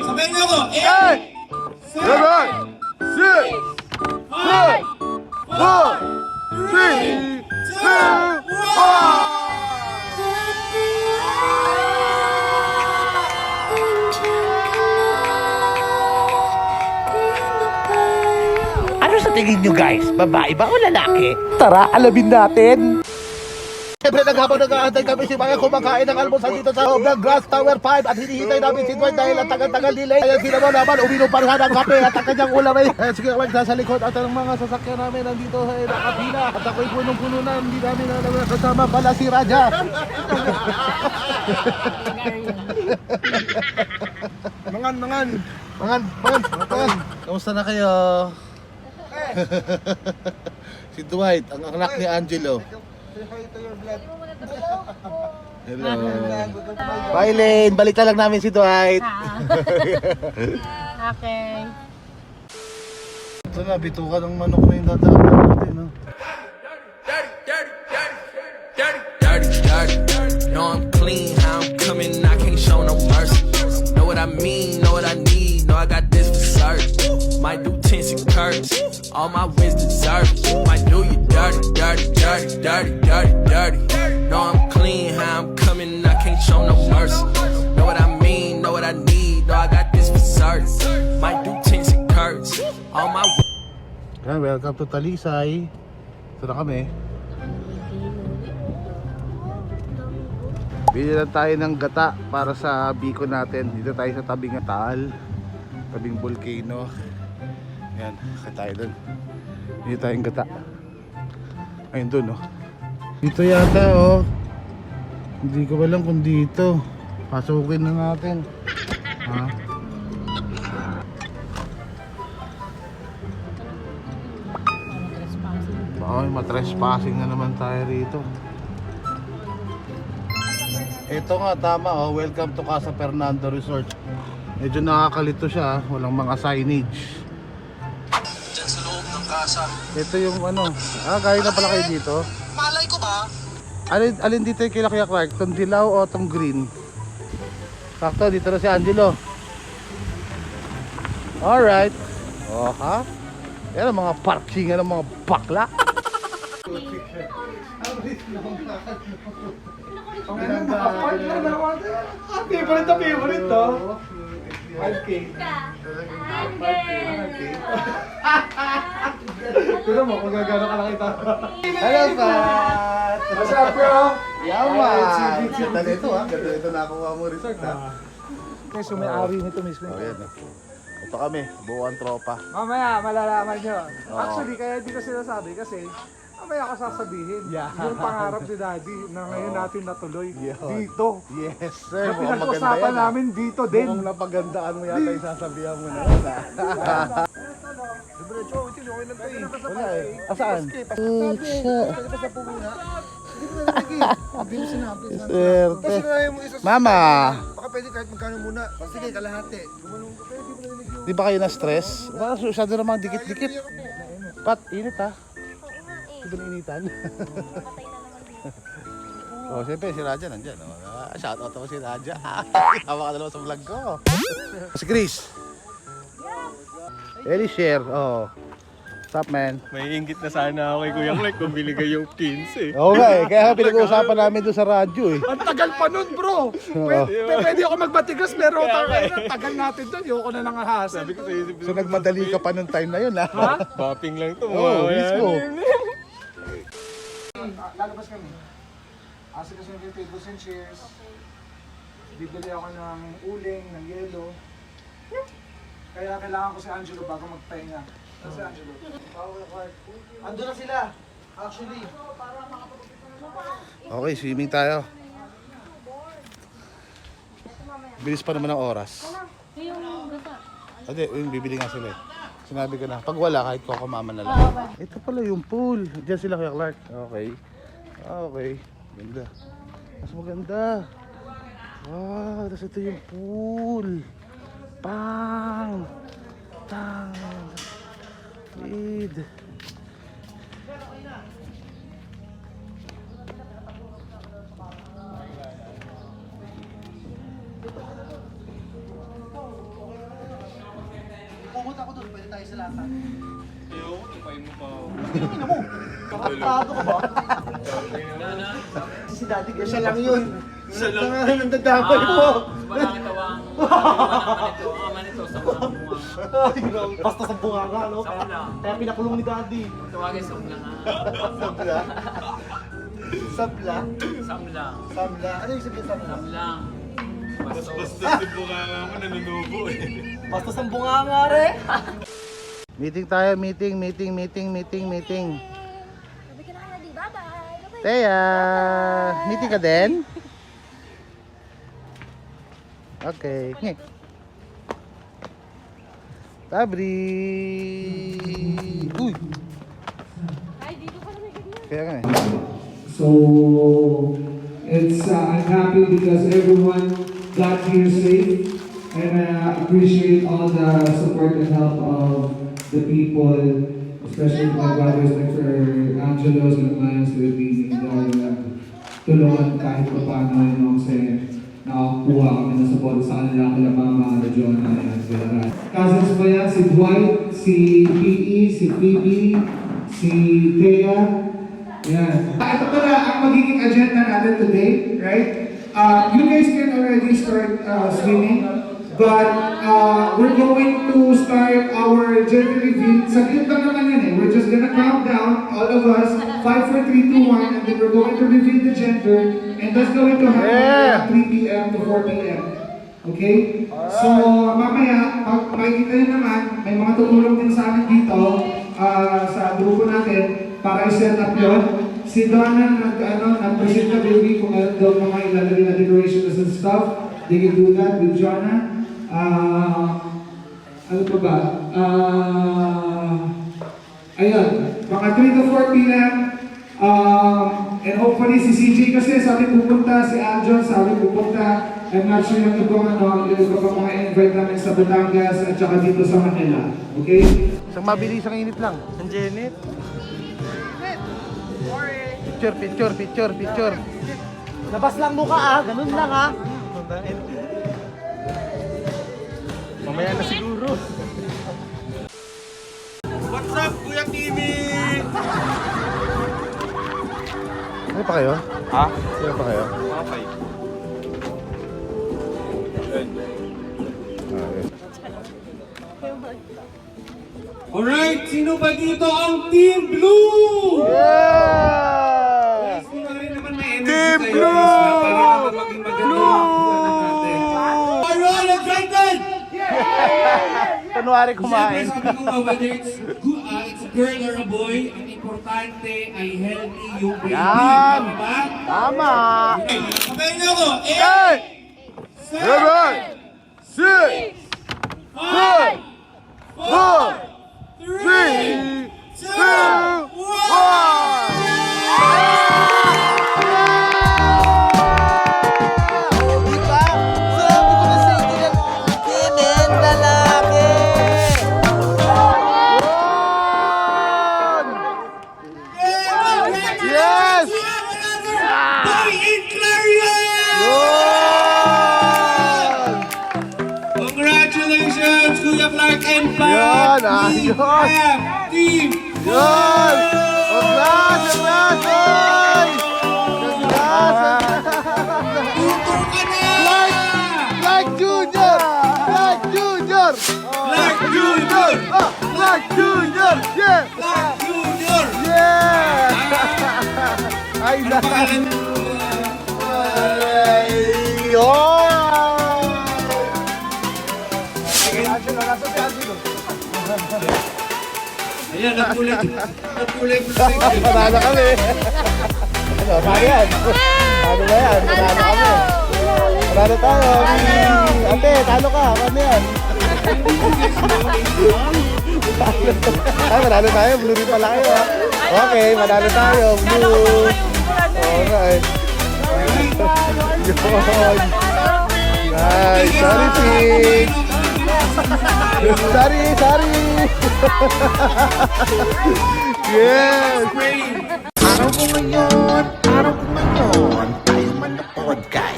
Sabihin niyo ako. 8, 7, 6, 5, 4, 3, 2, 1. Ano sa tingin nyo guys? Babae ba o lalaki? Tara, alamin natin! Siyempre nag-aantay kami si Maya kumakain ng almusal dito sa loob ng Grass Tower 5 at hinihintay namin si Dwight dahil ang tagal-tagal delay. Kaya sila mo naman, uminom pa rin ng kape at ang kanyang ulam ay sige kawag nasa likod at ang mga sasakyan namin nandito sa nakapila at ako'y punong-puno na hindi namin alam kasama pala si Raja. Mangan. Kamusta na kayo? Si Dwight, ang anak ni Angelo. Hello. Bye, Lane. Balikan lang namin si Dwight. Okay. Ito na, bitukan ng manok na yung dadaan natin, no? Dirty. Know I'm clean, how I'm coming, I can't show no mercy. Know what I mean, know what I need, know I got this for certain. Might do tints and curtains, all my wins deserve it. Might do you dirty. Know I'm clean, how I'm coming, I can't show no mercy. Know what I mean, know what I need, know I got this for certain. Might do tints and curtains, all my Yan, welcome to Talisay. Ito na kami. Bili lang tayo ng gata para sa biko natin. Dito tayo sa tabing Taal, tabing volcano. Yan, kaya tayo dun. Dito tayong gata. Ayun dun, oh. Dito yata, oh. Hindi ko alam kung dito. Pasukin na natin. Ha? Baka may matrespassing na naman tayo rito. Ito nga, tama, oh. Welcome to Casa Fernando Resort. Medyo nakakalito siya, walang mga signage. Diyan sa loob ng kasa. Ito yung ano, gaya na pala kayo dito. Malay ko ba? Alin dito yung kila Kuya Clark? Itong dilaw o itong green? Sakto, dito na si Angelo. Alright. Oh, ha? Yan ang mga parking, yan ang mga bakla. Favorite na favorite to. 5K. Tignan mo kung gagano ka lang ito. Hello, Pat! What's up, bro? Yaman! Ganda nito, ha? Ganda nito nakuha mo resort, ha? Kasi may-ari nito mismo. Oh, yan, ito kami, buuan tropa. Mamaya, malalaman nyo. Actually, kaya di ko sinasabi kasi mamaya ko sasabihin. Yung pangarap ni Daddy na ngayon natin natuloy. Dito. Yes, sir. Na Mukhang maganda pinag-usapan yan. namin dito din. Mukhang napagandaan mo yata yung sasabihan mo na yun, ha? Wala eh. Asaan? Swerte. Mama! Baka pwede kahit magkano muna. Sige, kalahati. Di ba kayo na-stress? Baka masyado namang dikit-dikit. Pat, init ha? Hindi ba nainitan? Oh, siyempre si Raja nandyan. Oh. Shoutout ako si Raja. Tawa ka na naman sa vlog ko. Si Chris. Eli share. Oh. What's up, man? May inggit na sana ako kay Kuya Clark kung bili kayong 15 eh. Oo nga eh. Kaya pinag-uusapan namin doon sa radyo eh. Ang tagal pa nun, bro. Pwede ako magbatigas pero tagal natin doon. Ayoko na nang ahasa. Sabi ko sa isip So nagmadali ka pa nung time na yun ha? Ha? Popping lang to. Oo, mismo. Lalabas kami. Asa kasi yung tables and chairs. Bibili ako ng uling, ng yelo. Kaya kailangan ko si Angelo bago magpahinga. Si Angelo. Ando na sila. Actually. Okay, swimming tayo. Bilis pa naman ang oras. Hindi, yung bibili nga sila eh. Sinabi ko na, pag wala kahit ko mama na lang. Ito pala yung pool. Diyan sila Kuya Clark. Okay. Okay. Ganda. Mas maganda. Wow, tapos ito yung pool. Pang! Tang! Lead. Pupunta ako doon, pwede tayo sa lata. Ayoko, tupayin mo pa ako. Tingnan mo! Pakatado ka ba? Si Daddy, siya lang yun. Siya lang. Nandadamay mo. Basta sa bunga ka, no? Kaya pinakulong ni Daddy. Tawagin Samla nga. Sabla? Sabla? Samla. Sabla? Ano yung sabihin sabla? Samlang. Basta si Bunganga mo nanunubo eh. Basta sa bunga nga, re. Meeting tayo, meeting. Sabi ka na kaya, di ba? Bye! Teya, meeting ka din? Okay. Ngek. Tabri. Uy. Ay, dito ka naman ganyan. Kaya nga eh. So I'm happy because everyone got here safe, and I appreciate all the support and help of the people, especially my brothers like for Angelo, Sir Miles, Philippines, and tulungan kahit pa paano, kasi nakakuha kami ng support sa kanila, kila Mama, kila Jonah, and Villarreal. Cousins pa yan, si Dwight, si PE, si Phoebe, si Thea. Yan. Ito pala ang magiging agenda natin today, right? You guys can already start swimming, but we're going to start our gender reveal. Saglit lang naman yan eh. We're just gonna count down, all of us, 5, 4, 3, 2, 1, and then we're going to reveal the gender, and that's going to happen at 3 p.m. to 4 p.m. Okay? So, mamaya, pag makikita nyo naman, may mga tutulong din sa amin dito, sa grupo natin, para i-set up yun. Si Donna nag-present na baby kung meron daw mga ilalagay na decorations and stuff. They can do that with Jonah. Ano pa ba? Ayun, mga 3 to 4 p.m. And hopefully si CJ kasi sabi pupunta, si Aljon sabi pupunta. I'm not sure yung ibang mga invite namin sa Batangas at saka dito sa Manila. Okay? Isang mabilisang init lang. Ang Janet. Picture. Labas lang mukha ganun lang Mamaya na siguro. What's up, Kuya Kimi? Ano pa kayo? Ha? Ano pa kayo? Okay. Alright, sino ba dito ang Team Blue? Yeah! Guys, kung rin naman may energy Team kayo, Blue! Para naman maging maganda yung natin. Are you all excited? Kunwari kumain. Siyempre, sabi ko nga, whether it's a girl or a boy, ang importante ay healthy yung baby. Yan! Tama ba? Tama! Sabayin niyo ako! 8, 7, 6, 5, 4, 3, 2, 1! Diba? Sabi ko na sa inyo yan, Kinin, lalaki! Yes! Boy in Clarion! Congratulations, Kuya Clark and Pat! Yan, Team ayos! F, Team Yan! Congrats! Congrats! Tuto ka na! Clark Jr! Clark Jr! Clark Jr! Clark Jr! Yeah! Clark Jr! Yeah! Ay, Ano pangalan? Ayan, nagkulay. Panalo kami. Ano, paano yan? Paano ba yan? Panalo kami. Panalo tayo. Ate, talo ka. Paano yan? Ay, manalo tayo. Blue rin pala kayo. Okay, manalo tayo. Blue. Alright. Yun. Nice. Sorry, Pig. Sorry. Yes. Araw ko ngayon, tayo man na podcast.